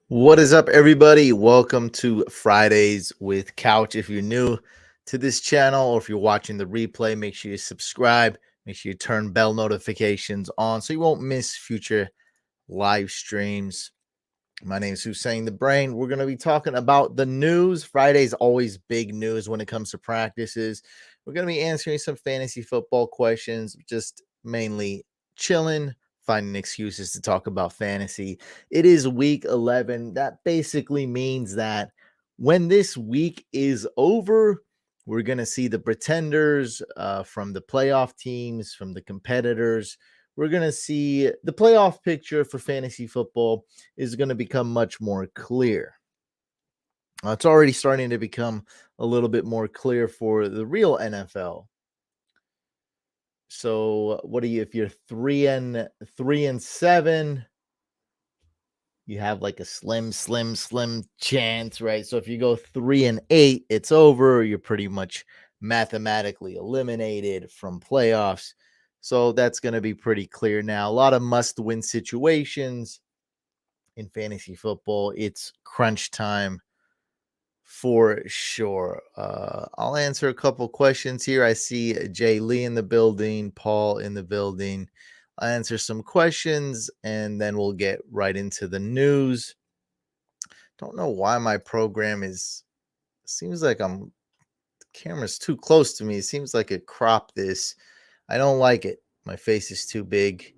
What is up, everybody? Welcome to Fridays with Couch. If you're new to this channel or if you're watching the replay, make sure you subscribe. Make sure you turn bell notifications on so you won't miss future live streams. My name is Hussein the Brain. We're going to be talking about the news. Friday's always big news when it comes to practices. We're going to be answering some fantasy football questions, just mainly chilling, finding excuses to talk about fantasy. It is week 11. That basically means that when this week is over, we're going to see the pretenders from the playoff teams, from the competitors. We're going to see the playoff picture for fantasy football is going to become much more clear. It's already starting to become a little bit more clear for the real NFL. So, what are you? If you're 3-7, you have like a slim chance, right? So if you go 3-8, it's over. You're pretty much mathematically eliminated from playoffs. So that's going to be pretty clear now. A lot of must-win situations in fantasy football. It's crunch time for sure. I'll answer a couple questions here. I see Jay Lee in the building, Paul in the building. I'll answer some questions and then we'll get right into the news. Don't know why my program seems like the camera's too close to me. It seems like it cropped this. I don't like it. My face is too big.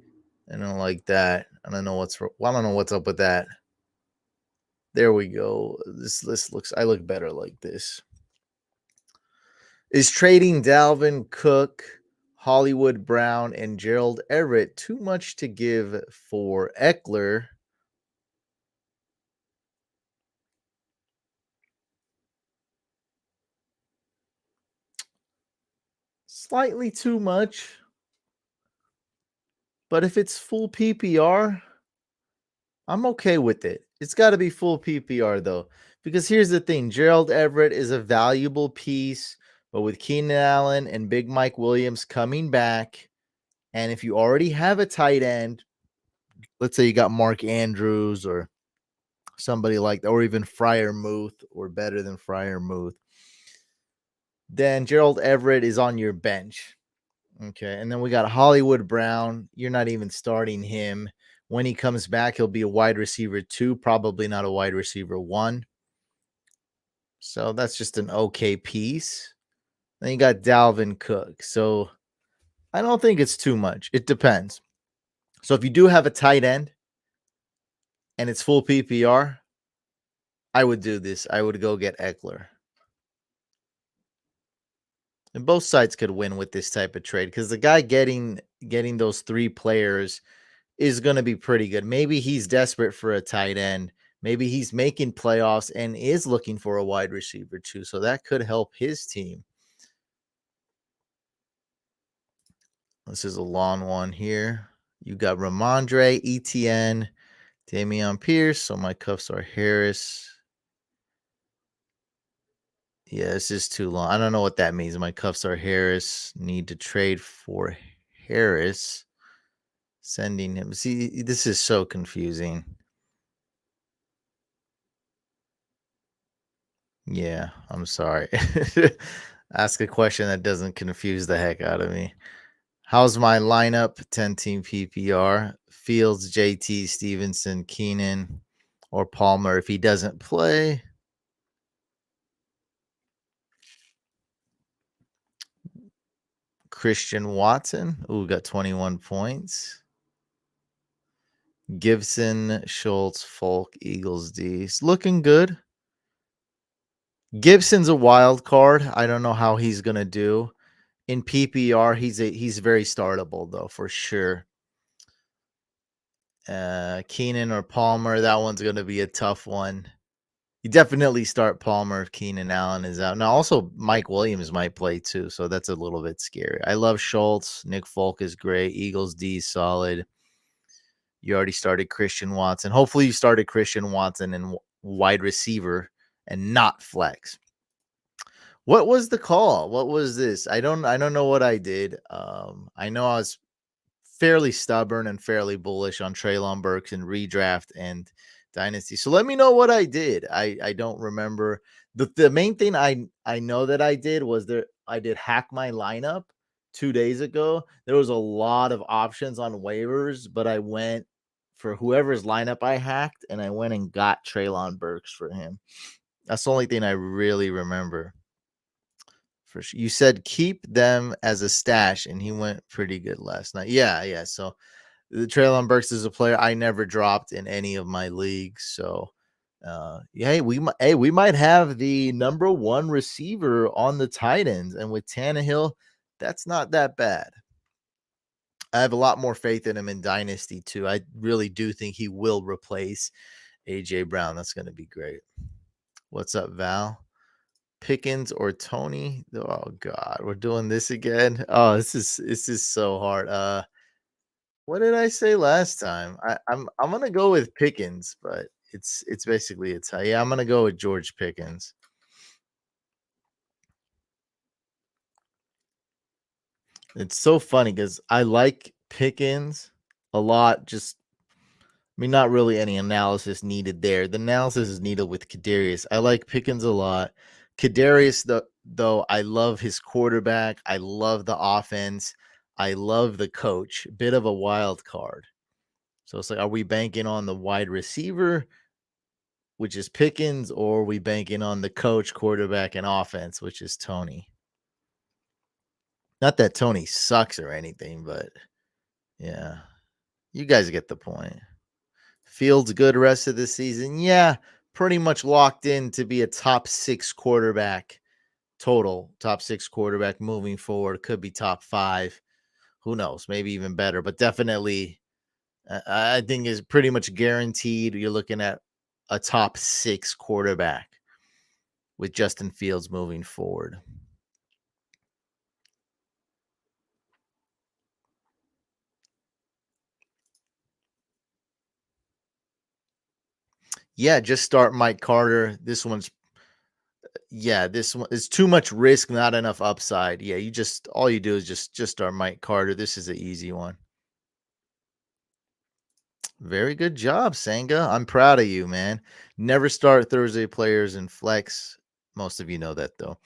I don't like that. I don't know what's up with that. There we go. This looks I look better like this. Is trading Dalvin Cook, Hollywood Brown, and Gerald Everett too much to give for Eckler? Slightly too much. But if it's full PPR, I'm okay with it. It's got to be full PPR though. Because here's the thing, Gerald Everett is a valuable piece, but with Keenan Allen and Big Mike Williams coming back, and if you already have a tight end, let's say you got Mark Andrews or somebody like that, or even Freiermuth, or better than Freiermuth, then Gerald Everett is on your bench. Okay. And then we got Hollywood Brown. You're not even starting him. When he comes back, he'll be a wide receiver 2, probably not a wide receiver 1. So that's just an okay piece. Then you got Dalvin Cook. So I don't think it's too much. It depends. So if you do have a tight end and it's full PPR, I would do this. I would go get Eckler. And both sides could win with this type of trade because the guy getting those 3 players is going to be pretty good. Maybe he's desperate for a tight end. Maybe he's making playoffs and is looking for a wide receiver too. So that could help his team. This is a long one here. You got Ramondre, Etienne, Dameon Pierce. So my cuffs are Harris. Yeah, this is too long. I don't know what that means. My cuffs are Harris. Need to trade for Harris. Sending him. See, this is so confusing. Yeah, I'm sorry. Ask a question that doesn't confuse the heck out of me. How's my lineup? 10 team PPR. Fields, JT, Stevenson, Keenan, or Palmer if he doesn't play. Christian Watson. Ooh, got 21 points. Gibson, Schultz, Folk, Eagles, D. It's looking good. Gibson's a wild card. I don't know how he's gonna do. In PPR, he's very startable though, for sure. Keenan or Palmer, that one's gonna be a tough one. You definitely start Palmer if Keenan Allen is out. Now, also Mike Williams might play too, so that's a little bit scary. I love Schultz. Nick Folk is great. Eagles D is solid. You already started Christian Watson. Hopefully, you started Christian Watson in wide receiver and not flex. What was the call? What was this? I don't know what I did. I know I was fairly stubborn and fairly bullish on Treylon Burks in redraft, and Dynasty. So let me know what I did. I don't remember. The main thing I know that I did was I did hack my lineup 2 days ago. There was a lot of options on waivers, but I went for whoever's lineup I hacked, and I went and got Treylon Burks for him. That's the only thing I really remember. For sure. You said keep them as a stash, and he went pretty good last night. Yeah. So the Treylon Burks is a player I never dropped in any of my leagues. So yeah, we might have the number one receiver on the Titans, and with Tannehill, that's not that bad. I have a lot more faith in him in Dynasty too. I really do think he will replace AJ Brown. That's going to be great. What's up, Val? Pickens or Tony? Oh God, we're doing this again. Oh, this is so hard. What did I say last time? I'm gonna go with Pickens, but it's basically a tie. Yeah, I'm gonna go with George Pickens. It's so funny because I like Pickens a lot. Not really any analysis needed there. The analysis is needed with Kadarius. I like Pickens a lot. Kadarius, though, I love his quarterback. I love the offense. I love the coach. Bit of a wild card. So it's like, are we banking on the wide receiver, which is Pickens, or are we banking on the coach, quarterback, and offense, which is Tony? Not that Tony sucks or anything, but yeah, you guys get the point. Fields good rest of the season. Yeah, pretty much locked in to be a top 6 quarterback total. Top 6 quarterback moving forward. Could be top 5. Who knows? Maybe even better, but definitely I think is pretty much guaranteed. You're looking at a top 6 quarterback with Justin Fields moving forward. Yeah, just start Mike Carter. This one is too much risk, not enough upside. Yeah, all you do is just start Mike Carter. This is an easy one. Very good job, Sanga. I'm proud of you, man. Never start Thursday players in flex. Most of you know that though.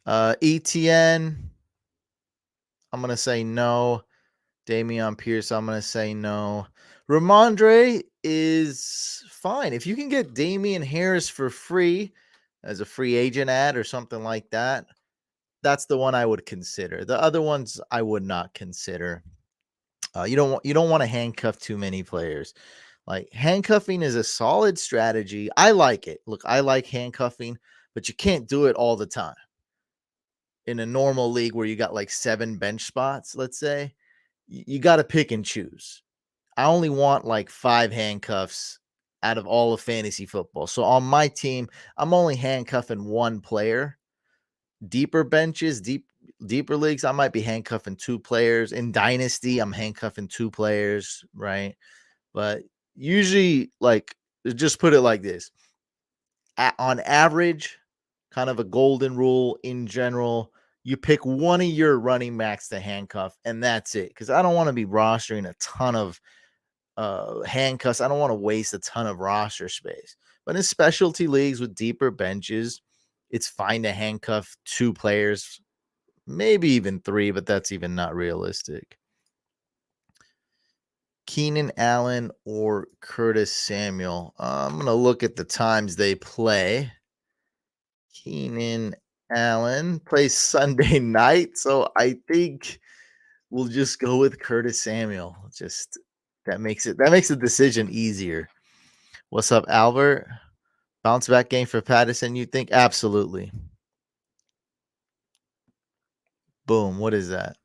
ETN, I'm gonna say no. Dameon Pierce, I'm gonna say no. Ramondre is fine. If you can get Damian Harris for free as a free agent ad or something like that, that's the one I would consider. The other ones I would not consider. You don't want to handcuff too many players. Like handcuffing is a solid strategy. I like it. Look, I like handcuffing, but you can't do it all the time. In a normal league where you got like 7 bench spots, let's say, you got to pick and choose. I only want like 5 handcuffs out of all of fantasy football. So on my team, I'm only handcuffing one player. Deeper benches, deeper leagues, I might be handcuffing 2 players. In Dynasty, I'm handcuffing 2 players, right? But usually, like, just put it like this. On average, kind of a golden rule in general, you pick one of your running backs to handcuff, and that's it. Because I don't want to be rostering a ton of handcuffs. I don't want to waste a ton of roster space. But in specialty leagues with deeper benches, it's fine to handcuff 2 players, maybe even 3, but that's even not realistic. Keenan Allen or Curtis Samuel. I'm going to look at the times they play. Keenan Allen plays Sunday night, so I think we'll just go with Curtis Samuel. Just that makes the decision easier. What's up, Albert? Bounce back game for Patterson, you think? Absolutely. Boom. What is that?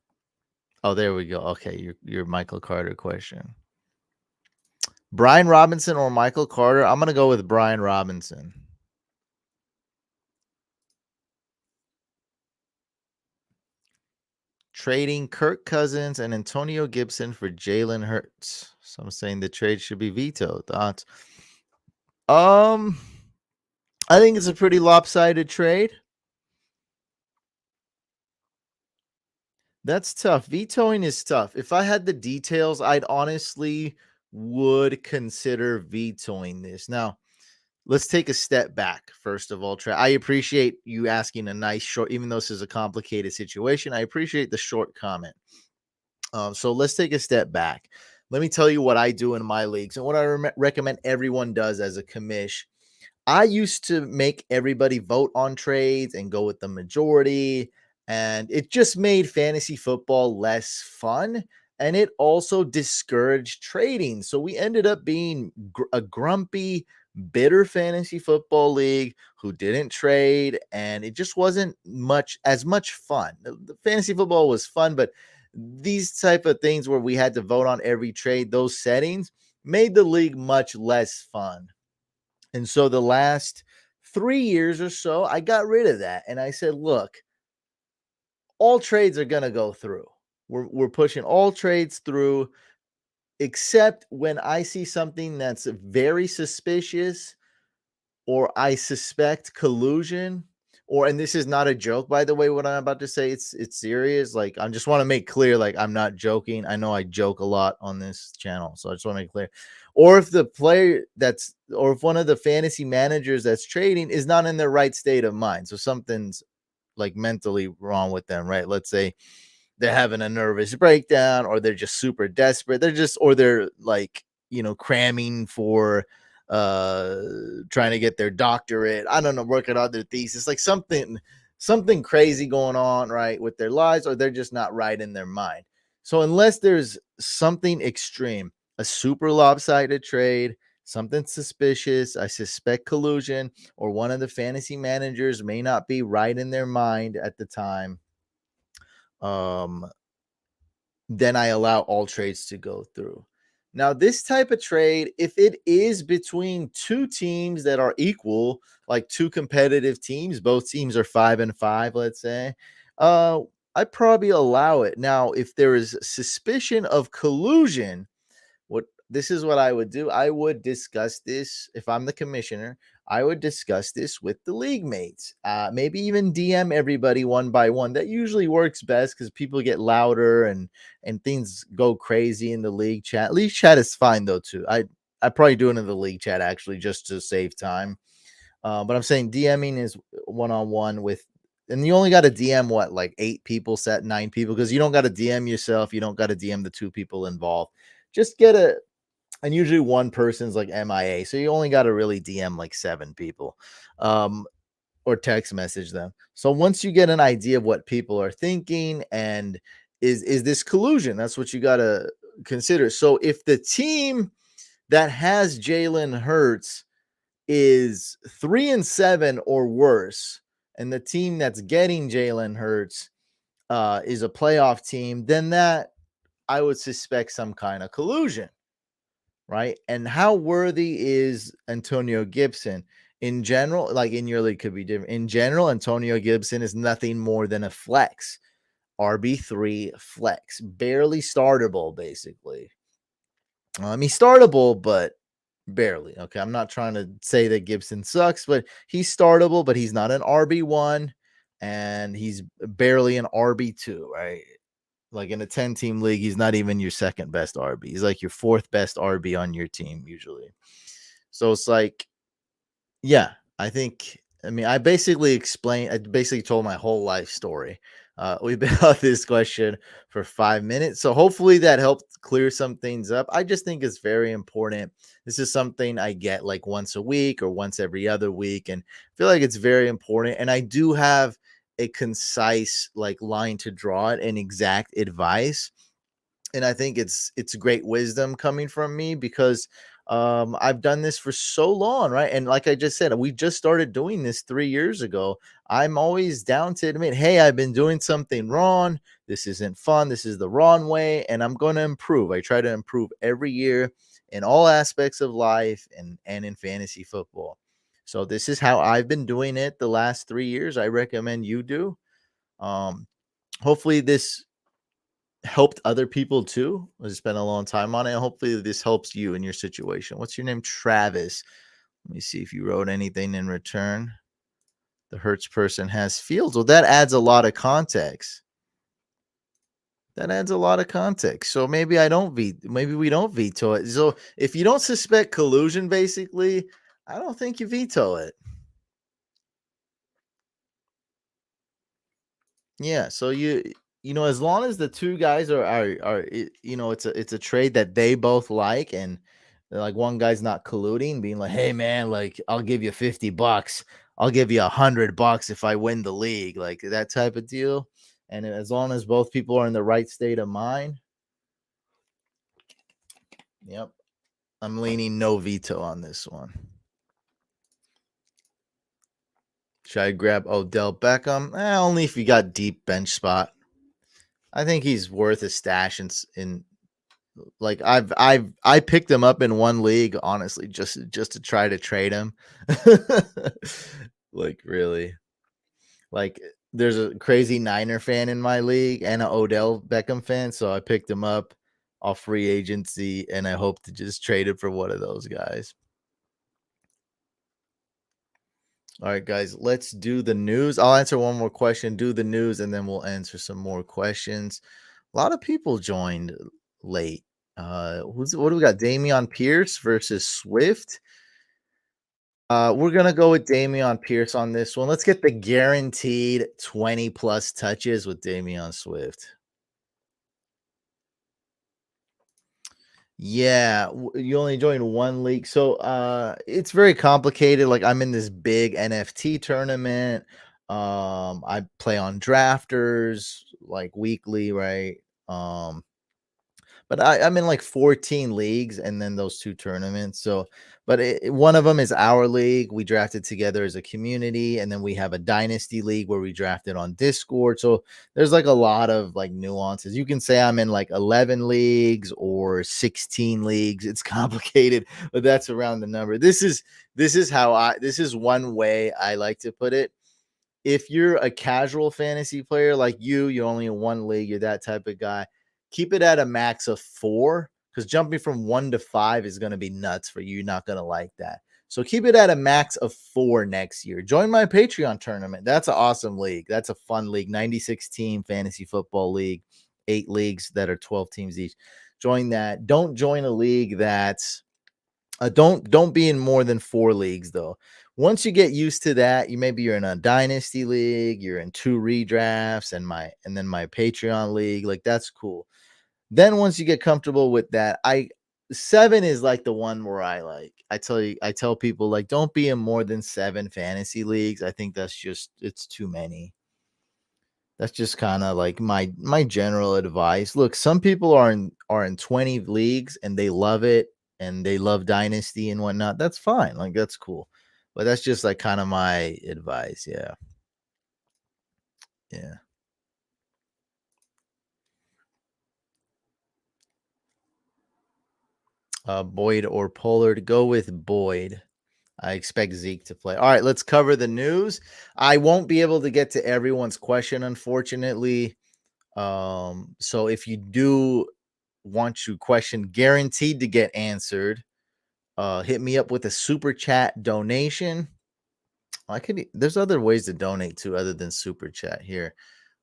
Oh, there we go. Okay, your Michael Carter question. Brian Robinson or Michael Carter? I'm going to go with Brian Robinson. Trading Kirk Cousins and Antonio Gibson for Jalen Hurts. Some saying the trade should be vetoed. Thoughts? I think it's a pretty lopsided trade. That's tough. Vetoing is tough. If I had the details, I'd honestly would consider vetoing this. Now, let's take a step back. First of all, I appreciate you asking a nice short, even though this is a complicated situation. I appreciate the short comment. So let's take a step back. Let me tell you what I do in my leagues and what I recommend everyone does as a commish. I used to make everybody vote on trades and go with the majority, and it just made fantasy football less fun. And it also discouraged trading. So we ended up being a grumpy, bitter fantasy football league who didn't trade, and it just wasn't much fun. The fantasy football was fun, but these type of things where we had to vote on every trade, those settings made the league much less fun. And so the last 3 years or so, I got rid of that. And I said, look, all trades are going to go through. We're pushing all trades through, except when I see something that's very suspicious or I suspect collusion. And this is not a joke, by the way, what I'm about to say, it's serious. Like, I just want to make clear, like, I'm not joking. I know I joke a lot on this channel, so I just want to make clear. Or if if one of the fantasy managers that's trading is not in their right state of mind, so something's like mentally wrong with them, right? Let's say they're having a nervous breakdown, or they're just super desperate. They're like, cramming for trying to get their doctorate. I don't know, working on their thesis, like something crazy going on, right, with their lives, or they're just not right in their mind. So unless there's something extreme, a super lopsided trade, something suspicious, I suspect collusion, or one of the fantasy managers may not be right in their mind at the time, um then I allow all trades to go through. Now, this type of trade, if it is between two teams that are equal, like two competitive teams, both teams are 5-5, let's say, uh, I probably allow it. Now, if there is suspicion of collusion, this is what I would do. I would discuss this if I'm the commissioner. I would discuss this with the league mates. Maybe even DM everybody one by one. That usually works best because people get louder and things go crazy in the league chat. League chat is fine though too. I probably do it in the league chat actually just to save time. But I'm saying DMing is one on one with, and you only got to DM what, like 8 people, set 9 people, because you don't got to DM yourself. You don't got to DM the 2 people involved. Just and usually one person's like MIA, so you only got to really DM like 7 people, or text message them. So once you get an idea of what people are thinking, and is this collusion, that's what you got to consider. So if the team that has Jalen Hurts is 3-7 or worse, and the team that's getting Jalen Hurts is a playoff team, then that I would suspect some kind of collusion. Right. And how worthy is Antonio Gibson in general? Like, in your league could be different. In general, Antonio Gibson is nothing more than a flex, RB3 flex, barely startable, basically. He's startable, but barely. Okay. I'm not trying to say that Gibson sucks, but he's startable, but he's not an RB1, and he's barely an RB2, right? Like in a 10-team league, he's not even your second best RB. He's like your 4th best RB on your team usually. So it's like, yeah, I basically told my whole life story. We've been on this question for 5 minutes. So hopefully that helped clear some things up. I just think it's very important. This is something I get like once a week or once every other week, and I feel like it's very important. And I do have a concise like line to draw it and exact advice. And I think it's great wisdom coming from me, because I've done this for so long, right? And like I just said, we just started doing this 3 years ago. I'm always down to admit, hey, I've been doing something wrong. This isn't fun. This is the wrong way, and I'm going to improve. I try to improve every year in all aspects of life and in fantasy football. So this is how I've been doing it the last 3 years. I recommend you do. Um, Hopefully this helped other people too. I spent a long time on it. Hopefully this helps you in your situation. What's your name? Travis. Let me see if you wrote anything in return. The Hertz person has Fields. Well, that adds a lot of context. That adds a lot of context. So maybe I don't maybe we don't veto it. So if you don't suspect collusion, basically, I don't think you veto it. Yeah. So as long as the two guys it's a trade that they both like, and like one guy's not colluding, being like, hey man, like I'll give you $50. I'll give you $100 if I win the league, like that type of deal. And as long as both people are in the right state of mind, yep. I'm leaning no veto on this one. Should I grab Odell Beckham? Only if you got deep bench spot. I think he's worth a stash in like I picked him up in one league, honestly, just to try to trade him. Like really. Like there's a crazy Niner fan in my league and an Odell Beckham fan, so I picked him up off free agency and I hope to just trade it for one of those guys. All right, guys, let's do the news. I'll answer one more question, do the news, and then we'll answer some more questions. A lot of people joined late. What do we got? Dameon Pierce versus Swift. We're gonna go with Dameon Pierce on this one. Let's get the guaranteed 20 plus touches with Dameon Swift. Yeah, you only joined one league. So it's very complicated. Like I'm in this big NFT tournament. I play on drafters like weekly, right? But I'm in like 14 leagues and then those two tournaments. So, but one of them is our league. We drafted together as a community, and then we have a dynasty league where we drafted on Discord. So there's like a lot of like nuances. You can say I'm in like 11 leagues or 16 leagues. It's complicated, but that's around the number. This is one way I like to put it. If you're a casual fantasy player like you're only in one league, you're that type of guy, keep it at a max of 4, because jumping from 1 to 5 is going to be nuts for you. You're not going to like that. So keep it at a max of 4 next year. Join my Patreon tournament. That's an awesome league. That's a fun league. 96 team fantasy football league, 8 leagues that are 12 teams each. Join that. Don't join a league that's don't be in more than 4 leagues though. Once you get used to that, you're in a dynasty league, you're in 2 redrafts and then my Patreon league, like that's cool. Then once you get comfortable with that, 7 is like the one where I tell people like don't be in more than 7 fantasy leagues. I think it's too many. That's just kind of like my general advice. Look, some people are in 20 leagues and they love it and they love dynasty and whatnot. That's fine. Like that's cool. But that's just like kind of my advice. Yeah. Yeah. Boyd or Pollard. Go with Boyd. I expect Zeke to play. All right, let's cover the news. I won't be able to get to everyone's question, unfortunately. So if you do want your question guaranteed to get answered, hit me up with a super chat donation. There's other ways to donate to other than super chat here.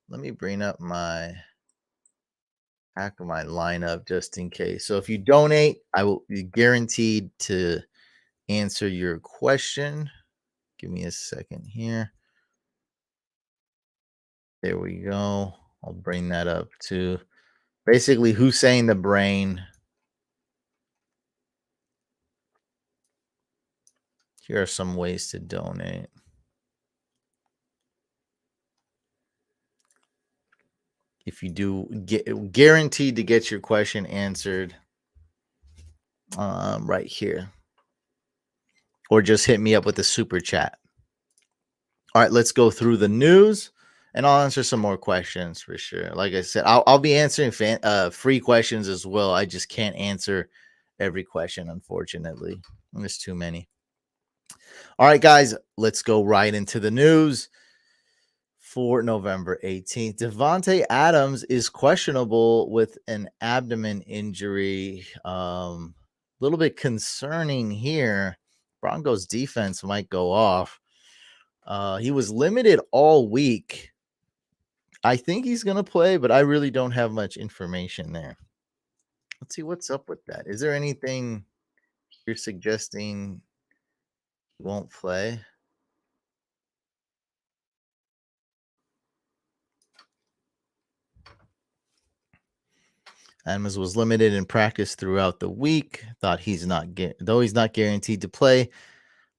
Let me bring up my lineup just in case. So if you donate, I will be guaranteed to answer your question. Give me a second here. There we go. I'll bring that up to basically Hussein the Brain. Here are some ways to donate. If you do get guaranteed to get your question answered, right here, or just hit me up with a super chat. All right, let's go through the news, and I'll answer some more questions for sure. Like I said, I'll be answering free questions as well. I just can't answer every question, unfortunately. There's too many. All right, guys, let's go right into the news for November 18th. Devontae Adams is questionable with an abdomen injury. A little bit concerning here. Broncos defense might go off. He was limited all week I think he's going to play, but I really don't have much information there. Let's see what's up with that. Is there anything you're suggesting he won't play? Adams was limited in practice throughout the week. Thought though he's not guaranteed to play.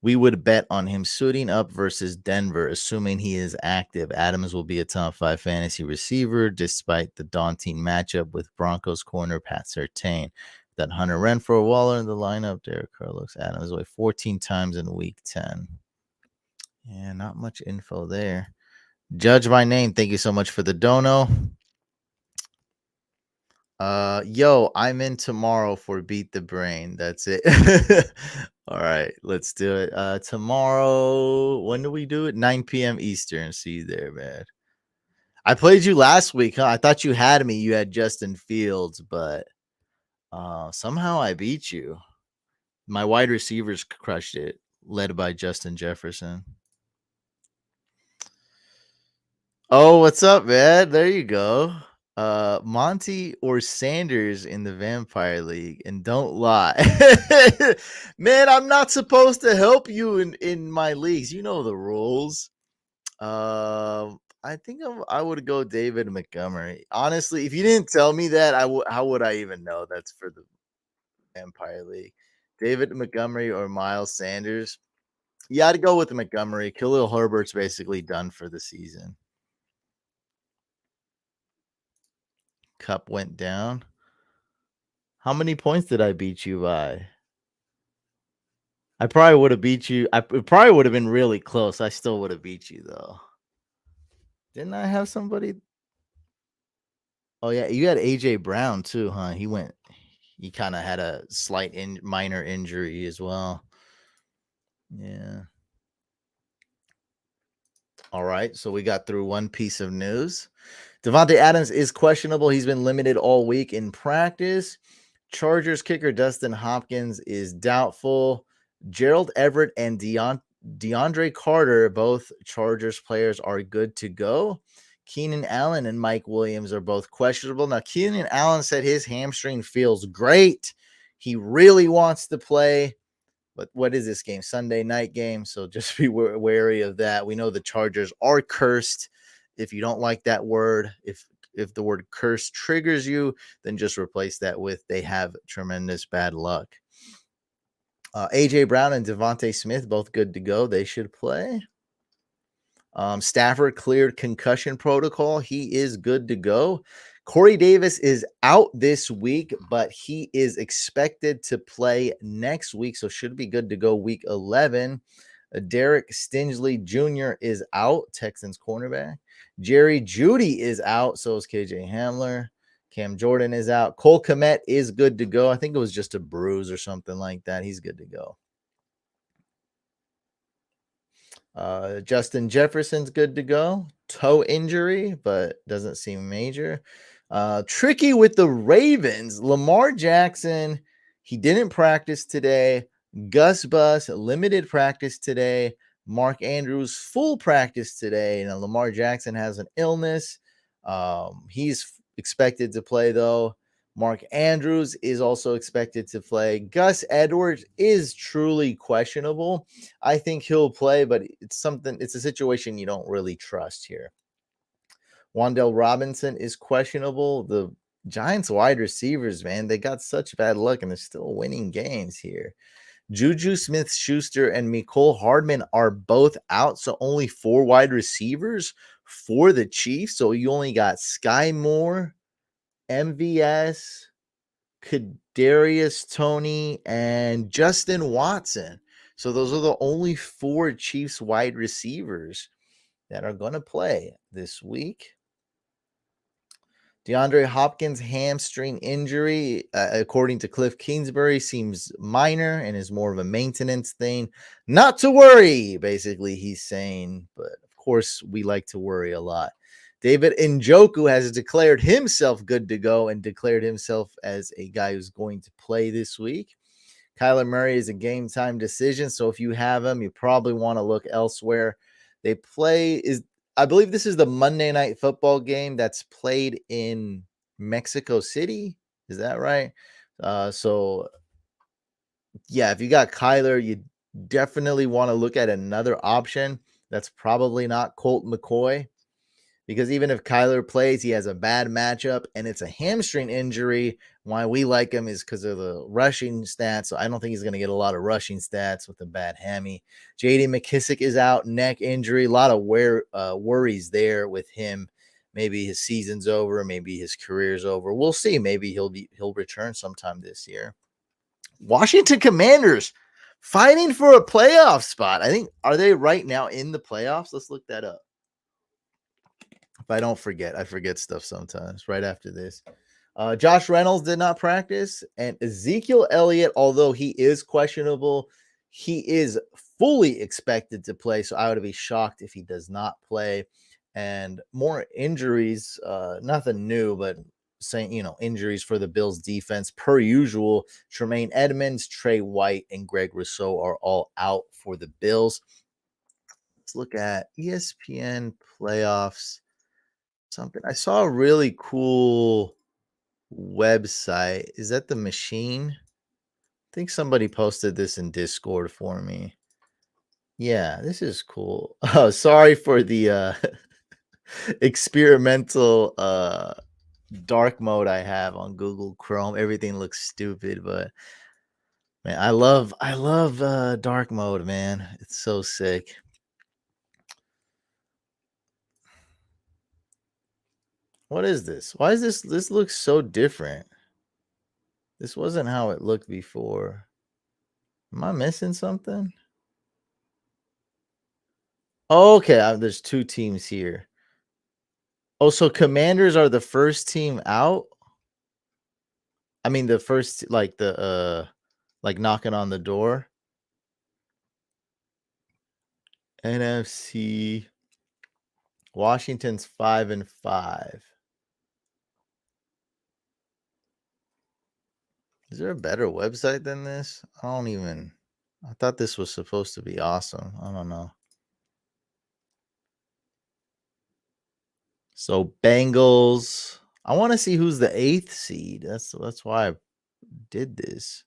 We would bet on him suiting up versus Denver, assuming he is active. Adams will be a top 5 fantasy receiver, despite the daunting matchup with Broncos corner Pat Surtain. That Hunter Renfrow, Waller in the lineup. Derek Carr looks Adams away 14 times in week 10. Yeah, not much info there. Judge by name, thank you so much for the dono. Yo, I'm in tomorrow for Beat the Brain. That's it. All right, let's do it. Tomorrow, when do we do it? 9 p.m. Eastern. See you there, man. I played you last week, huh? I thought you had me. You had Justin Fields, but somehow I beat you. My wide receivers crushed it, led by Justin Jefferson. Oh, what's up, man? There you go. Monty or Sanders in the Vampire League, and don't lie. Man, I'm not supposed to help you in my leagues. You know the rules. I think I would go David Montgomery. Honestly, if you didn't tell me that, how would I even know that's for the Vampire League? David Montgomery or Miles Sanders? Yeah, I'd go with Montgomery. Khalil Herbert's basically done for the season. Cup went down. How many points did I beat you by? I probably would have beat you. It probably would have been really close. I still would have beat you though. Didn't I have somebody? Oh yeah, you had AJ Brown too, huh? He kind of had a slight minor injury as well. Yeah. All right, so we got through one piece of news. Davante Adams is questionable. He's been limited all week in practice. Chargers kicker Dustin Hopkins is doubtful. Gerald Everett and DeAndre Carter, both Chargers players, are good to go. Keenan Allen and Mike Williams are both questionable. Now, Keenan Allen said his hamstring feels great. He really wants to play. But what is this game? Sunday night game. So just be wary of that. We know the Chargers are cursed. If you don't like that word, if the word curse triggers you, then just replace that with they have tremendous bad luck. AJ Brown and Devontae Smith, both good to go. They should play. Stafford cleared concussion protocol. He is good to go. Corey Davis is out this week, but he is expected to play next week, so should be good to go week 11. Derek Stingley Jr. is out, Texans cornerback. Jerry Jeudy is out, so is KJ Hamler. Cam Jordan is out. Cole Kmet is good to go. I think it was just a bruise or something like that. He's good to go. Justin Jefferson's good to go. Toe injury, but doesn't seem major. Tricky with the Ravens. Lamar Jackson, he didn't practice today. Gus Bus, limited practice today. Mark Andrews, full practice today. Now, Lamar Jackson has an illness. He's expected to play, though. Mark Andrews is also expected to play. Gus Edwards is truly questionable. I think he'll play, but it's a situation you don't really trust here. Wan'Dale Robinson is questionable. The Giants wide receivers, man, they got such bad luck and they're still winning games here. Juju Smith-Schuster and Mecole Hardman are both out, so only 4 wide receivers for the Chiefs. So you only got Sky Moore, MVS, Kadarius Toney, and Justin Watson. So those are the only 4 Chiefs wide receivers that are going to play this week. DeAndre Hopkins' hamstring injury, according to Cliff Kingsbury, seems minor and is more of a maintenance thing. Not to worry, basically, he's saying. But, of course, we like to worry a lot. David Njoku has declared himself good to go and declared himself as a guy who's going to play this week. Kyler Murray is a game-time decision, so if you have him, you probably want to look elsewhere. I believe this is the Monday Night Football game that's played in Mexico City. Is that right? So yeah, if you got Kyler, you definitely want to look at another option. That's probably not Colt McCoy. Because even if Kyler plays, he has a bad matchup and it's a hamstring injury. Why we like him is because of the rushing stats. So I don't think he's going to get a lot of rushing stats with a bad hammy. JD McKissick is out, neck injury. A lot of worries there with him. Maybe his season's over. Maybe his career's over. We'll see. Maybe he'll return sometime this year. Washington Commanders fighting for a playoff spot. I think, are they right now in the playoffs? Let's look that up. If I don't forget, I forget stuff sometimes right after this. Josh Reynolds did not practice, and Ezekiel Elliott, although he is questionable, he is fully expected to play. So I would be shocked if he does not play. And more injuries, nothing new, but saying, injuries for the Bills defense per usual. Tremaine Edmonds, Trey White, and Greg Rousseau are all out for the Bills. Let's look at ESPN playoffs. Something I saw a really cool website. Is that the Machine? I think somebody posted this in Discord for me. Yeah, this is cool. Oh, sorry for the experimental dark mode I have on Google Chrome. Everything looks stupid, but man, I love dark mode, man. It's so sick. What is this? Why is this looks so different? This wasn't how it looked before. Am I missing something? Okay, there's 2 teams here. Oh, so Commanders are the first team out? I mean, the first like knocking on the door. NFC Washington's 5-5. Is there a better website than this? I thought this was supposed to be awesome. I don't know. So Bengals. I want to see who's the 8th seed. That's why I did this.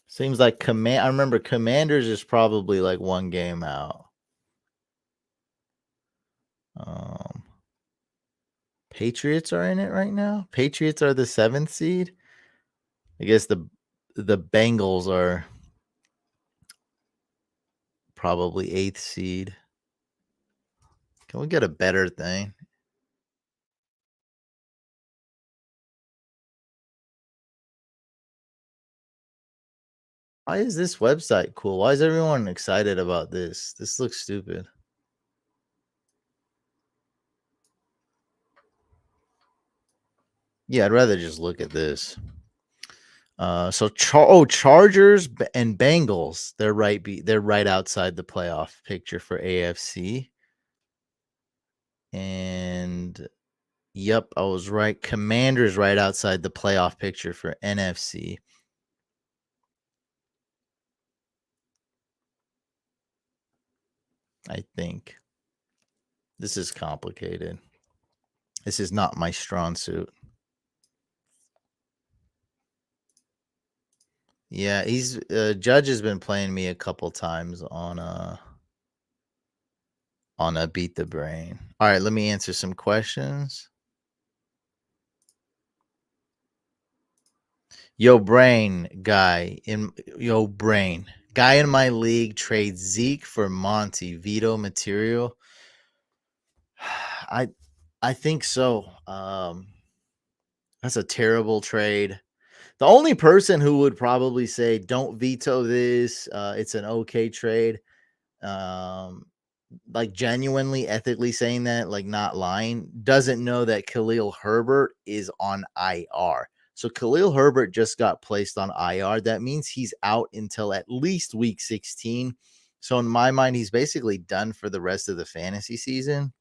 Seems like I remember Commanders is probably like 1 game out. Patriots are in it right now. Patriots are the 7th seed. I guess the Bengals are probably 8th seed. Can we get a better thing? Why is this website cool? Why is everyone excited about this? This looks stupid. Yeah, I'd rather just look at this. So Chargers and Bengals, they're right outside the playoff picture for AFC. And yep, I was right. Commanders right outside the playoff picture for NFC. I think this is complicated. This is not my strong suit. Yeah, he's Judge has been playing me a couple times on a Beat the Brain. All right, let me answer some questions. Yo brain guy in my league trades Zeke for Monty Vito material. I think so. That's a terrible trade. The only person who would probably say don't veto this, it's an okay trade. Like genuinely ethically saying that, like not lying, doesn't know that Khalil Herbert is on IR. So Khalil Herbert just got placed on IR. That means he's out until at least week 16. So in my mind, he's basically done for the rest of the fantasy season.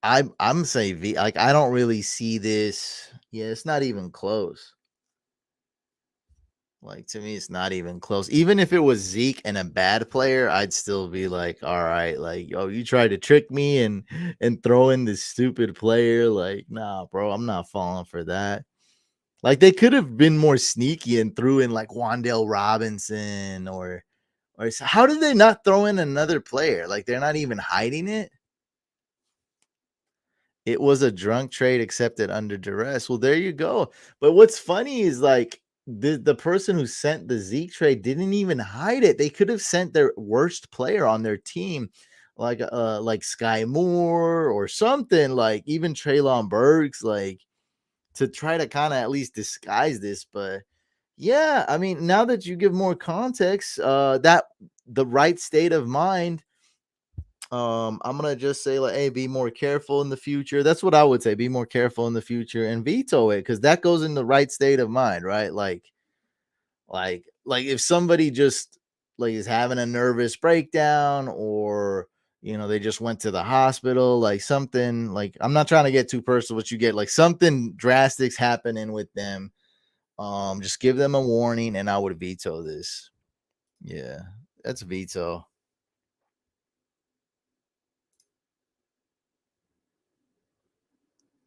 I'm saying like I don't really see this. Yeah, it's not even close. Like to me, it's not even close. Even if it was Zeke and a bad player, I'd still be like, all right, like, yo, you tried to trick me and throw in this stupid player. Like, nah, bro, I'm not falling for that. Like they could have been more sneaky and threw in like Wandale Robinson how did they not throw in another player? Like they're not even hiding it. It was a drunk trade accepted under duress. Well, there you go. But what's funny is like the person who sent the Zeke trade didn't even hide it. They could have sent their worst player on their team, like Sky Moore or something, like even Traylon Burks, like to try to kind of at least disguise this. But yeah, I mean, now that you give more context, that the right state of mind, I'm gonna just say like, hey, be more careful in the future. That's what I would say. Be more careful in the future and veto it because that goes in the right state of mind, right? Like if somebody just like is having a nervous breakdown or they just went to the hospital, like something like I'm not trying to get too personal, but you get like something drastic's happening with them. Just give them a warning and I would veto this. Yeah, that's veto.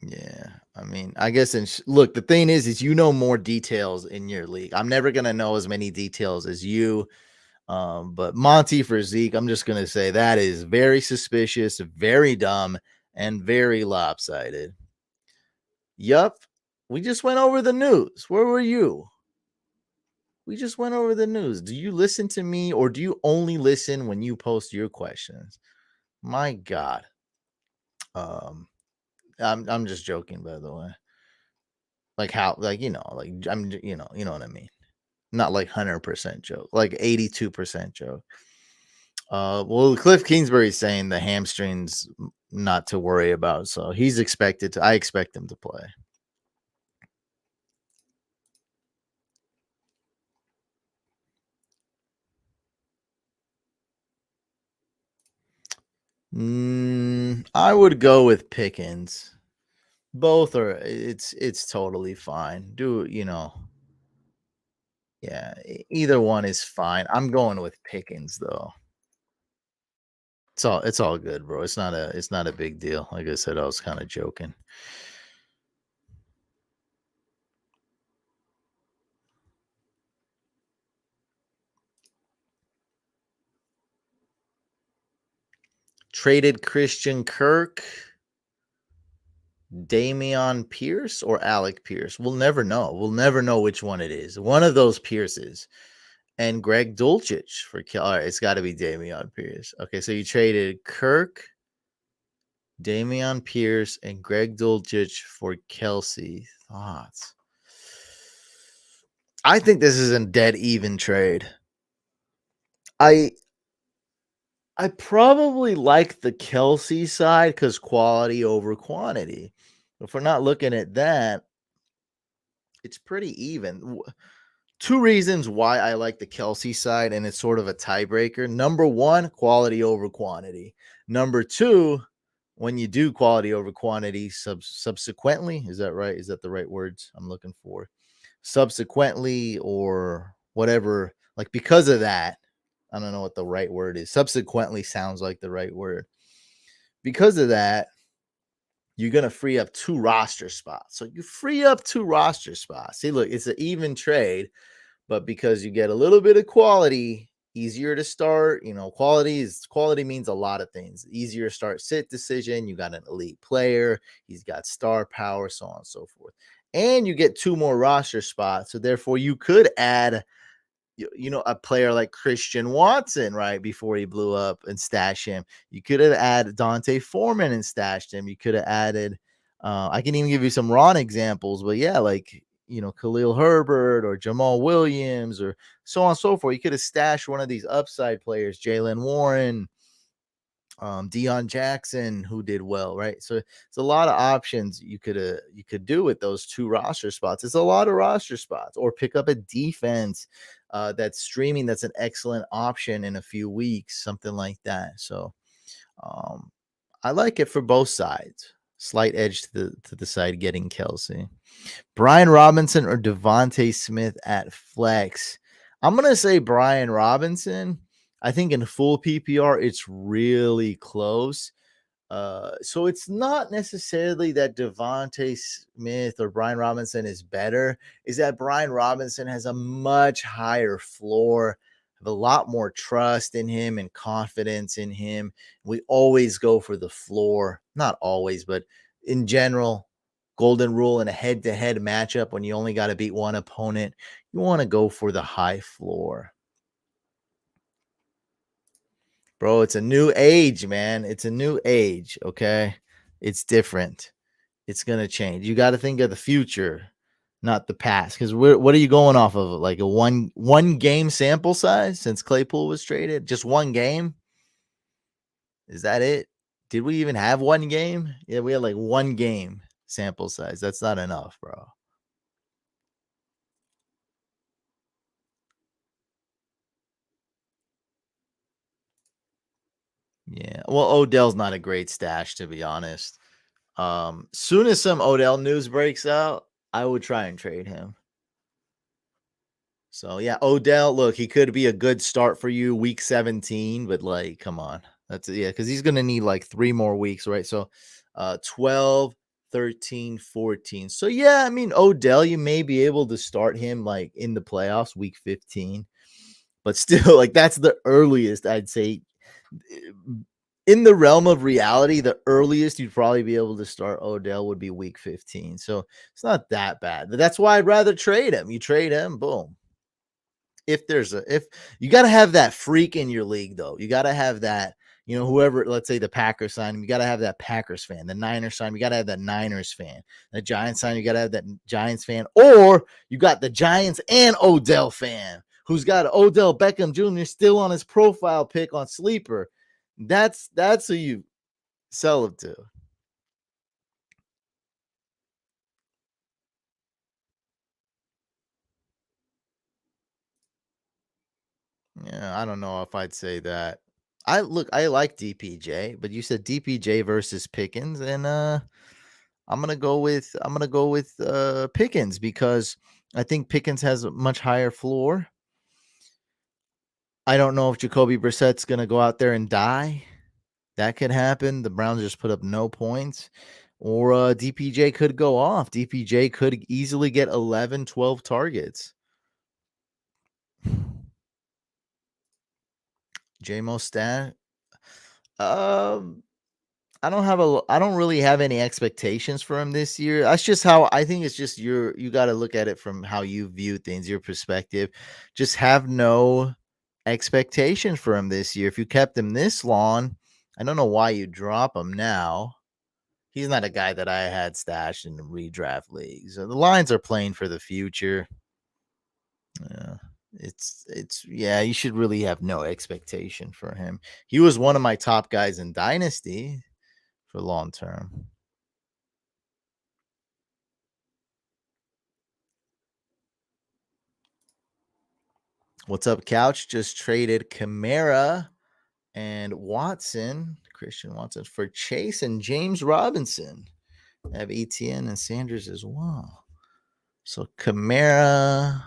Yeah, I mean, I guess look, the thing is you know more details in your league. I'm never gonna know as many details as you. But Monty for Zeke, I'm just gonna say that is very suspicious, very dumb, and very lopsided. Yup, we just went over the news. Where were you? We just went over the news. Do you listen to me, or do you only listen when you post your questions? My God. Um, I'm just joking, by the way. Like how, like like I'm, you know what I mean. Not like 100% joke, like 82% joke. Well, Cliff Kingsbury's saying the hamstrings not to worry about, so he's expected to. I expect him to play. I would go with Pickens. Both are. It's totally fine. Yeah, either one is fine. I'm going with Pickens though. It's all good, bro. It's not a big deal. Like I said, I was kind of joking. Traded Christian Kirk, Damian Pierce, or Alec Pierce. We'll never know. We'll never know which one it is. One of those Pierces. And Greg Dulcich for all right, it's got to be Damian Pierce. Okay, so you traded Kirk, Damian Pierce, and Greg Dulcich for Kelsey. Thoughts? I think this is a dead even trade. I I probably like the Kelsey side because quality over quantity. If we're not looking at that, it's pretty even. Two reasons why I like the Kelsey side, and it's sort of a tiebreaker. Number one, quality over quantity. Number two, when you do quality over quantity, subsequently, is that right? Is that the right words I'm looking for? Subsequently, or whatever, like because of that, I don't know what the right word is. Subsequently sounds like the right word. Because of that, you're going to free up two roster spots. So you free up two roster spots. See, look, it's an even trade, but because you get a little bit of quality, easier to start. Quality means a lot of things. Easier to start sit decision. You got an elite player. He's got star power, so on and so forth. And you get two more roster spots. So therefore, you could add a player like Christian Watson right before he blew up and stash him. You could have added Dante Foreman and stashed him. You could have added, I can even give you some Ron examples, but yeah, like, Khalil Herbert or Jamal Williams or so on and so forth. You could have stashed one of these upside players, Jalen Warren, Deion Jackson, who did well, right? So it's a lot of options you could do with those two roster spots. It's a lot of roster spots, or pick up a defense that's streaming. That's an excellent option in a few weeks, something like that. So I like it for both sides. Slight edge to the side getting Kelsey. Brian Robinson or Devontae Smith at flex. I'm going to say Brian Robinson. I think in full PPR, it's really close. So it's not necessarily that Devontae Smith or Brian Robinson is better. Is that Brian Robinson has a much higher floor, have a lot more trust in him and confidence in him. We always go for the floor, not always, but in general, golden rule in a head-to-head matchup when you only got to beat one opponent, you want to go for the high floor. Bro, it's a new age, man. It's a new age, okay? It's different. It's going to change. You got to think of the future, not the past. Because what are you going off of? Like a one game sample size since Claypool was traded? Just one game? Is that it? Did we even have one game? Yeah, we had like one game sample size. That's not enough, bro. Yeah. Well, Odell's not a great stash, to be honest. Soon as some Odell news breaks out, I would try and trade him. So yeah, Odell, look, he could be a good start for you week 17, but like, come on. That's because he's gonna need like 3 more weeks, right? So 12, 13, 14. So yeah, I mean, Odell, you may be able to start him like in the playoffs, week 15, but still, like that's the earliest I'd say in the realm of reality, the earliest you'd probably be able to start Odell would be week 15. So it's not that bad. But that's why I'd rather trade him. You trade him, boom. If you got to have that freak in your league, though, you got to have that, whoever, let's say the Packers sign him, you got to have that Packers fan. The Niners sign, you got to have that Niners fan. The Giants sign, you got to have that Giants fan. Or you got the Giants and Odell fan who's got Odell Beckham Jr. still on his profile pick on Sleeper. That's who you sell him to. Yeah, I don't know if I'd say that. I like DPJ, but you said DPJ versus Pickens, and I'm gonna go with Pickens because I think Pickens has a much higher floor. I don't know if Jacoby Brissett's gonna go out there and die. That could happen. The Browns just put up no points. Or DPJ could go off. DPJ could easily get 11, 12 targets. JMO stat. Um, I don't really have any expectations for him this year. That's just how I think it's just you got to look at it from how you view things, your perspective. Just have no expectations for him this year. If you kept him this long, I don't know why you drop him now. He's not a guy that I had stashed in redraft leagues. The Lions are playing for the future. Yeah. It's yeah, you should really have no expectation for him. He was one of my top guys in Dynasty for long term. What's up, Couch? Just traded Kamara and Watson, Christian Watson, for Chase and James Robinson. I have ETN and Sanders as well. So Kamara.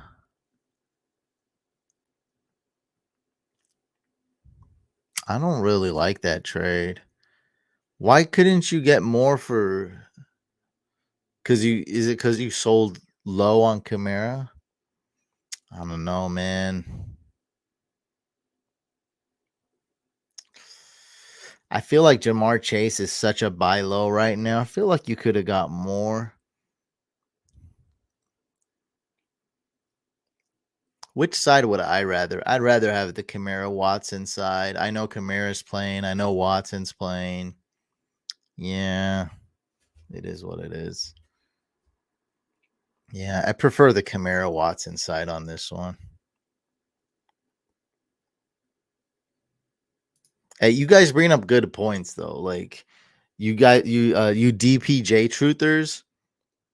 I don't really like that trade. Why couldn't you get more for? Because you sold low on Kamara? I don't know, man. I feel like Jamar Chase is such a buy low right now. I feel like you could have got more. Which side would I rather? I'd rather have the Kamara Watson side. I know Kamara's playing. I know Watson's playing. Yeah, it is what it is. Yeah, I prefer the Kamara Watson side on this one. Hey, you guys bring up good points though. Like you DPJ truthers,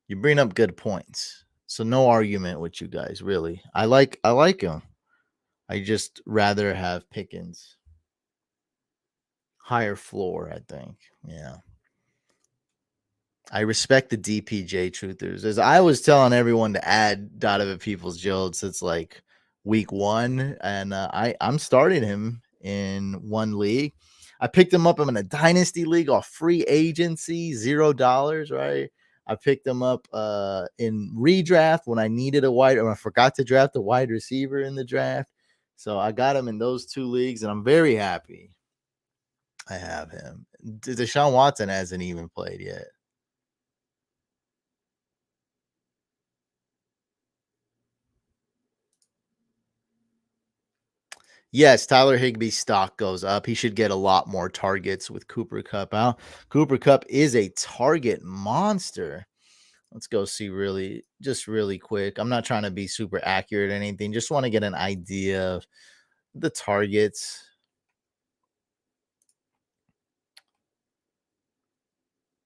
you bring up good points. So no argument with you guys, really. I like him. I just rather have Pickens. Higher floor, I think. Yeah. I respect the DPJ truthers. As I was telling everyone to add Donovan Peoples-Jones since like week 1, and I'm starting him in one league. I picked him up in a dynasty league off free agency, $0, right? I picked him up in redraft when I needed a wide, or I forgot to draft a wide receiver in the draft. So I got him in those 2 leagues, and I'm very happy I have him. Deshaun Watson hasn't even played yet. Yes, Tyler Higbee's stock goes up. He should get a lot more targets with Cooper Kupp out. Cooper Kupp is a target monster. Let's go see really quick. I'm not trying to be super accurate or anything. Just want to get an idea of the targets.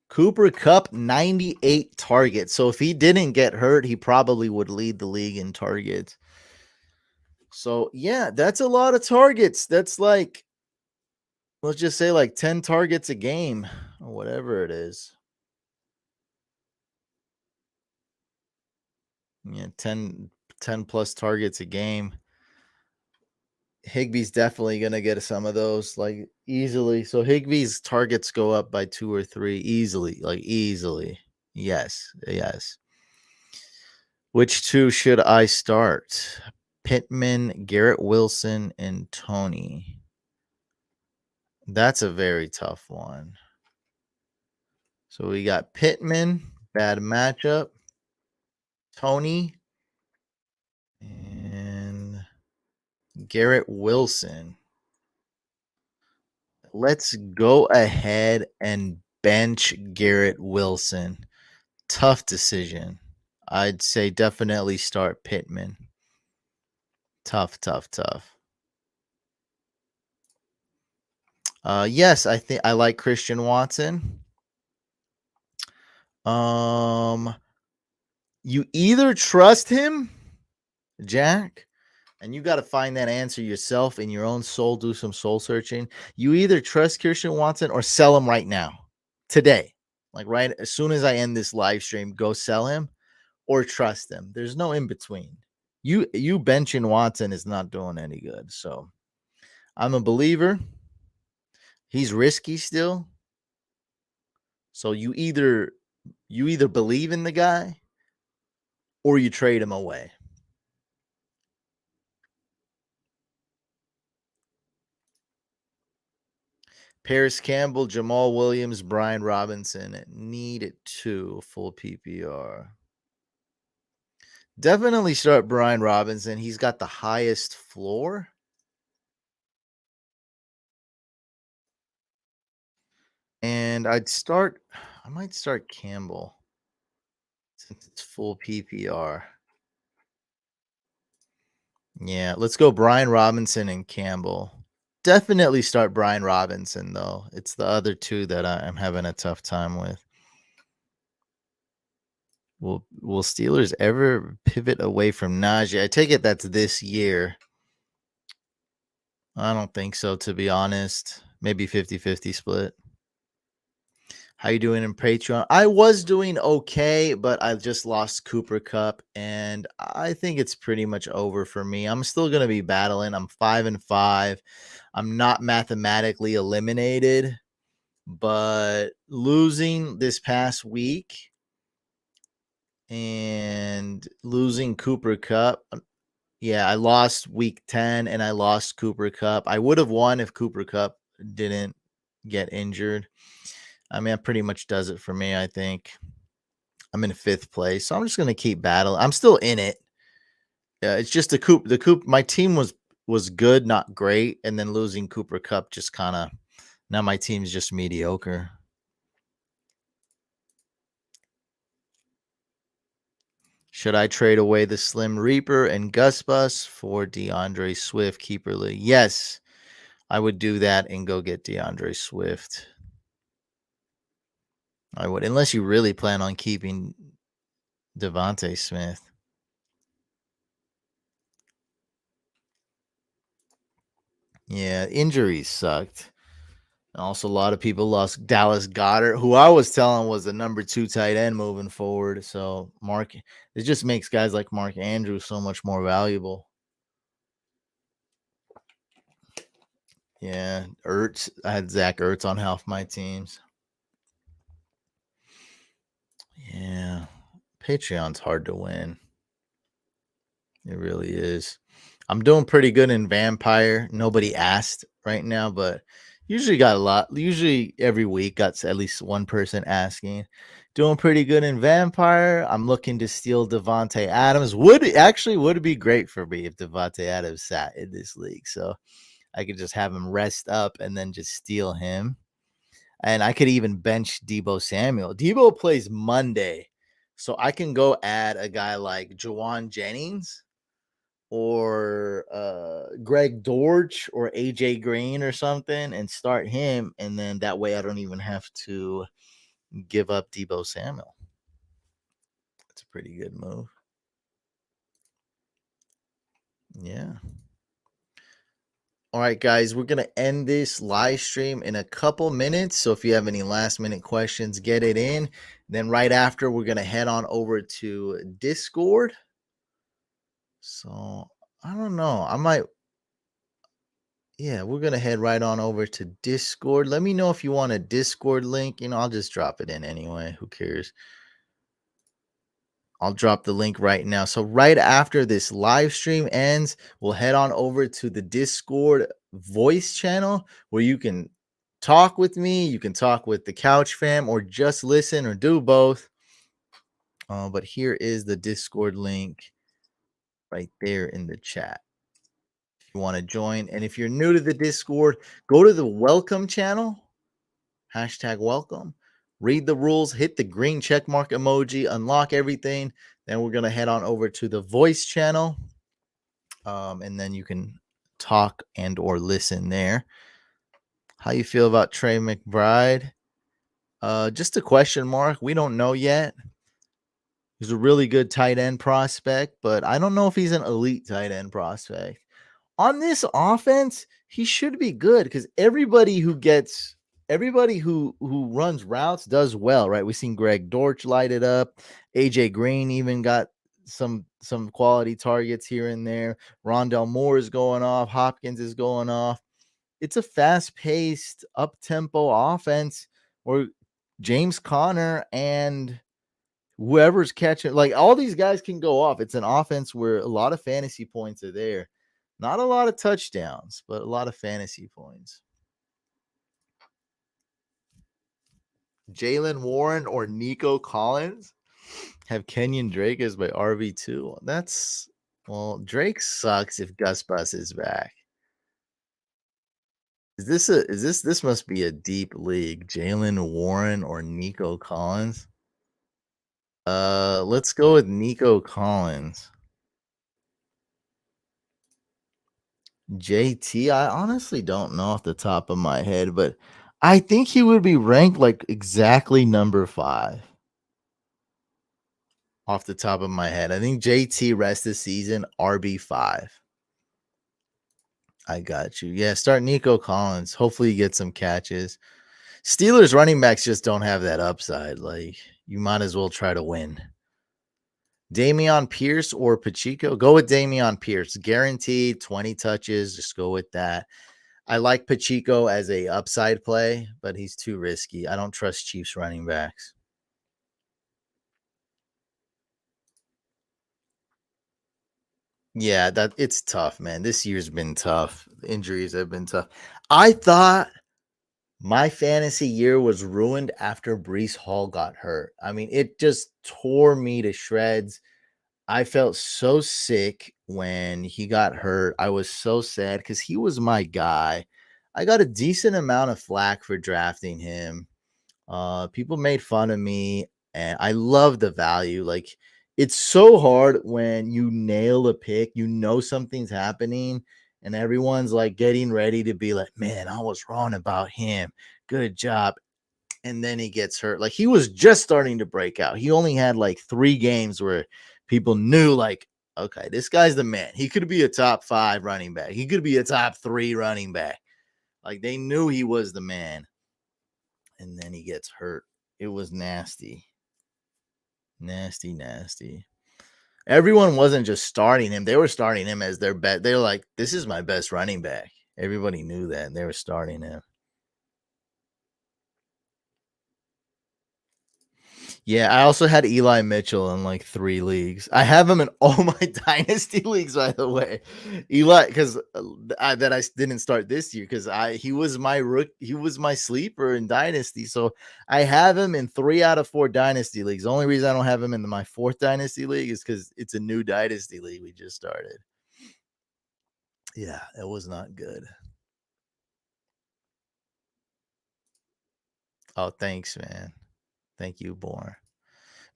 Cooper Kupp, 98 targets. So if he didn't get hurt, he probably would lead the league in targets. So yeah, that's a lot of targets. That's like, let's just say like 10 targets a game or whatever it is. Yeah, 10 plus targets a game. Higbee's definitely going to get some of those like easily. So Higbee's targets go up by 2 or 3 easily, like easily. Yes, yes. Which 2 should I start? Pittman, Garrett Wilson, and Tony. That's a very tough one. So we got Pittman, bad matchup. Tony and Garrett Wilson. Let's go ahead and bench Garrett Wilson. Tough decision. I'd say definitely start Pittman. Tough, tough, tough. Yes, I think I like Christian Watson. You either trust him, Jack, and you got to find that answer yourself in your own soul, do some soul searching. You either trust Christian Watson or sell him right now, today. Like right as soon as I end this live stream, go sell him or trust him. There's no in between. You benching Watson is not doing any good. So I'm a believer. He's risky still. So you either believe in the guy or you trade him away. Paris Campbell, Jamal Williams, Brian Robinson needed 2 full PPR. Definitely start Brian Robinson. He's got the highest floor. And I might start Campbell since it's full PPR. Yeah, let's go Brian Robinson and Campbell. Definitely start Brian Robinson, though. It's the other 2 that I'm having a tough time with. Will Steelers ever pivot away from Najee? I take it that's this year. I don't think so, to be honest. Maybe 50-50 split. How you doing in Patreon? I was doing okay, but I just lost Cooper Kupp, and I think it's pretty much over for me. I'm still going to be battling. I'm 5-5. I'm not mathematically eliminated, but losing this past week and losing Cooper Kupp. Yeah, I lost week 10 and I lost Cooper Kupp. I would have won if Cooper Kupp didn't get injured. I mean, that pretty much does it for me, I think. I'm in 5th place, so I'm just gonna keep battling. I'm still in it. Yeah, it's just the Coop my team was good, not great, and then losing Cooper Kupp just kinda now my team's just mediocre. Should I trade away the Slim Reaper and Gus Bus for DeAndre Swift keeper league? Yes, I would do that and go get DeAndre Swift. I would, unless you really plan on keeping Devontae Smith. Yeah, injuries sucked. Also, a lot of people lost Dallas Goddard, who I was telling was the number 2 tight end moving forward. So it just makes guys like Mark Andrews so much more valuable. Yeah, Ertz. I had Zach Ertz on half my teams. Yeah, Patreon's hard to win. It really is. I'm doing pretty good in Vampire. Nobody asked right now, but usually got a lot. Usually every week got at least one person asking. Doing pretty good in Vampire. I'm looking to steal Devonte Adams. Would be great for me if Devonte Adams sat in this league. So I could just have him rest up and then just steal him. And I could even bench Debo Samuel. Debo plays Monday. So I can go add a guy like Jawan Jennings or Greg Dortch or AJ Green or something and start him. And then that way I don't even have to give up Debo Samuel. That's a pretty good move. Yeah. All right, guys, we're going to end this live stream in a couple minutes. So if you have any last minute questions, get it in. Then right after, we're going to head on over to Discord. So I don't know. Yeah, we're going to head right on over to Discord. Let me know if you want a Discord link. I'll just drop it in anyway. Who cares? I'll drop the link right now. So right after this live stream ends, we'll head on over to the Discord voice channel where you can talk with me, you can talk with the Couch Fam, or just listen, or do both. But here is the Discord link right there in the chat. If you want to join, and if you're new to the Discord, go to the welcome channel, #welcome. Read the rules, hit the green check mark emoji, unlock everything. Then we're going to head on over to the voice channel. And then you can talk and or listen there. How you feel about Trey McBride? Just a question mark. We don't know yet. He's a really good tight end prospect, but I don't know if he's an elite tight end prospect. On this offense, he should be good because everybody who runs routes does well, right? We've seen Greg Dortch light it up. AJ Green even got some quality targets here and there. Rondell Moore is going off. Hopkins is going off. It's a fast-paced, up-tempo offense where James Conner and whoever's catching, like, all these guys can go off. It's an offense where a lot of fantasy points are there. Not a lot of touchdowns, but a lot of fantasy points. Jalen Warren or Nico Collins have Kenyon Drake as my RB2. Drake sucks if Gus Bus is back. This must be a deep league. Jalen Warren or Nico Collins? Let's go with Nico Collins. JT, I honestly don't know off the top of my head, but I think he would be ranked like exactly number 5 off the top of my head. I think JT rest of season RB5. I got you. Yeah, start Nico Collins. Hopefully you get some catches. Steelers running backs just don't have that upside. Like, you might as well try to win. Dameon Pierce or Pacheco? Go with Dameon Pierce. Guaranteed 20 touches. Just go with that. I like Pacheco as a upside play, but he's too risky. I don't trust Chiefs running backs. Yeah, it's tough, man. This year's been tough. Injuries have been tough. I thought my fantasy year was ruined after Breece Hall got hurt. I mean, it just tore me to shreds. I felt so sick when he got hurt. I was so sad because he was my guy. I got a decent amount of flack for drafting him. People made fun of me, and I love the value. Like, it's so hard when you nail a pick, something's happening, and everyone's like getting ready to be like, man, I was wrong about him. Good job. And then he gets hurt. Like, he was just starting to break out. He only had like 3 games where people knew, like, okay, this guy's the man. He could be a top 5 running back. He could be a top 3 running back. Like they knew he was the man, and then he gets hurt. It was nasty, nasty, nasty. Everyone wasn't just starting him; they were starting him as their bet. They're like, "This is my best running back." Everybody knew that, and they were starting him. Yeah, I also had Eli Mitchell in like 3 leagues. I have him in all my dynasty leagues, by the way. Eli, because that I didn't start this year because I he was my sleeper in dynasty. So I have him in 3 out of 4 dynasty leagues. The only reason I don't have him in my 4th dynasty league is because it's a new dynasty league we just started. Yeah, it was not good. Oh, thanks, man. Thank you, Born.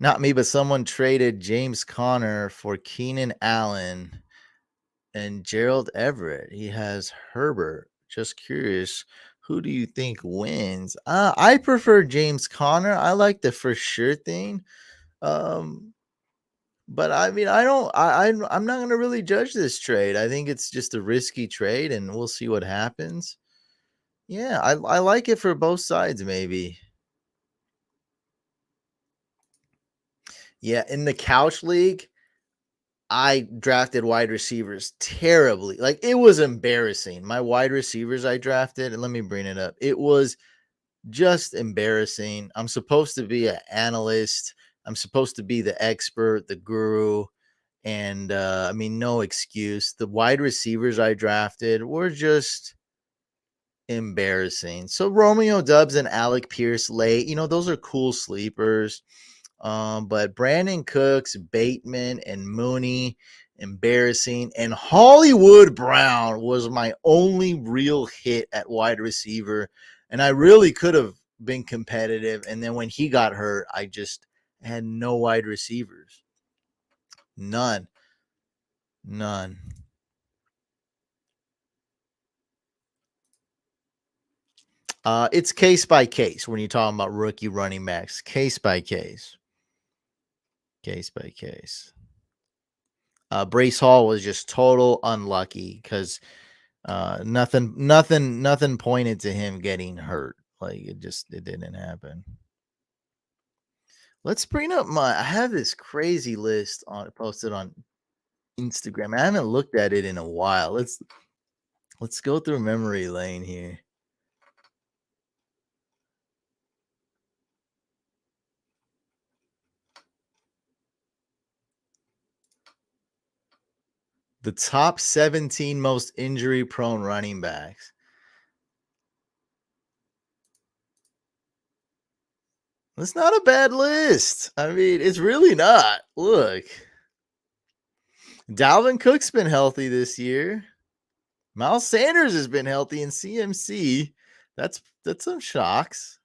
Not me, but someone traded James Conner for Keenan Allen and Gerald Everett. He has Herbert. Just curious, who do you think wins? I prefer James Conner. I like the for sure thing. Um, but I mean, I don't. I'm not gonna really judge this trade. I think it's just a risky trade, and we'll see what happens. Yeah, I like it for both sides. Maybe. Yeah, in the couch league, I drafted wide receivers terribly. Like it was embarrassing. My wide receivers I drafted, and let me bring it up. It was just embarrassing. I'm supposed to be an analyst. I'm supposed to be the expert, the guru, and I mean, no excuse. The wide receivers I drafted were just embarrassing. So Romeo Dubs and Alec Pierce late, those are cool sleepers. But Brandon Cooks, Bateman, and Mooney, embarrassing. And Hollywood Brown was my only real hit at wide receiver. And I really could have been competitive. And then when he got hurt, I just had no wide receivers. None. None. It's case by case when you're talking about rookie running backs. Case by case. Case by case. Brace Hall was just total unlucky because nothing pointed to him getting hurt. Like it didn't happen. Let's bring up I have this crazy list on posted on Instagram. I haven't looked at it in a while. Let's go through memory lane here. The top 17 most injury prone running backs. That's not a bad list. I mean, it's really not. Look. Dalvin Cook's been healthy this year. Miles Sanders has been healthy in CMC. That's some shocks.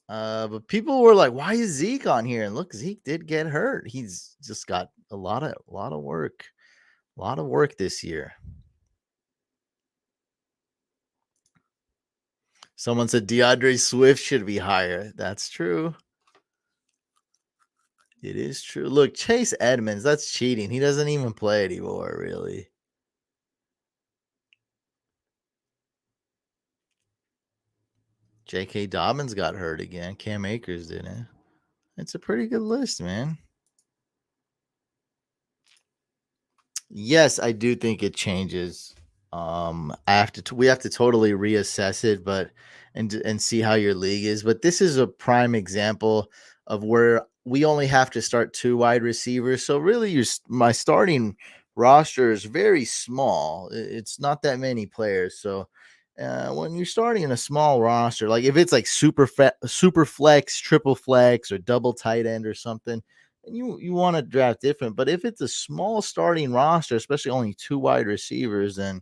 But people were like, "Why is Zeke on here?" And look, Zeke did get hurt. He's just got a lot of work this year. Someone said DeAndre Swift should be higher. That's true. It is true. Look, Chase Edmonds, that's cheating. He doesn't even play anymore, really. J.K. Dobbins got hurt again. Cam Akers didn't. It's a pretty good list, man. Yes, I do think it changes. We have to totally reassess it, but and see how your league is. But this is a prime example of where we only have to start 2 wide receivers. So really, my starting roster is very small. It's not that many players. So when you're starting a small roster, like if it's like super flex, triple flex, or double tight end or something, and you want to draft different. But if it's a small starting roster, especially only 2 wide receivers, then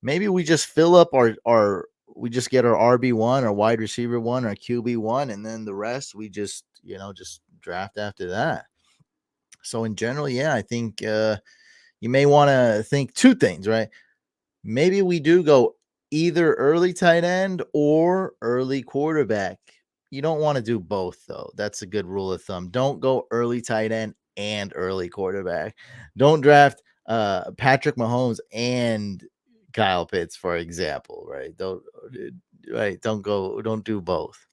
maybe we just fill up our we just get our RB1 or wide receiver 1 or QB1, and then the rest we just draft after that. So in general, yeah, I think you may want to think 2 things, right? Maybe we do go either early tight end or early quarterback. You don't want to do both, though. That's a good rule of thumb. Don't go early tight end and early quarterback. Don't draft Patrick Mahomes and Kyle Pitts, for example, right? Don't do both.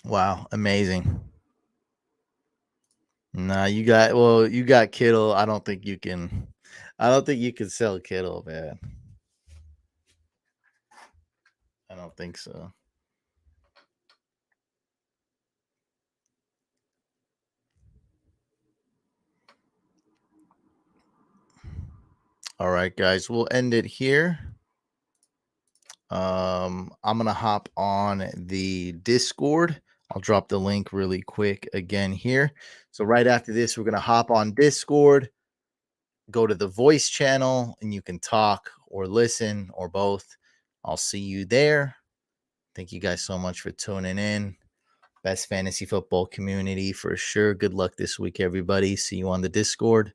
Wow, amazing. Nah, you got Kittle. I don't think you can sell Kittle, man. I don't think so. All right, guys, we'll end it here. I'm gonna hop on the Discord. I'll drop the link really quick again here. So right after this, we're gonna hop on Discord, go to the voice channel, and you can talk or listen or both. I'll see you there. Thank you guys so much for tuning in. Best fantasy football community for sure. Good luck this week, everybody. See you on the Discord.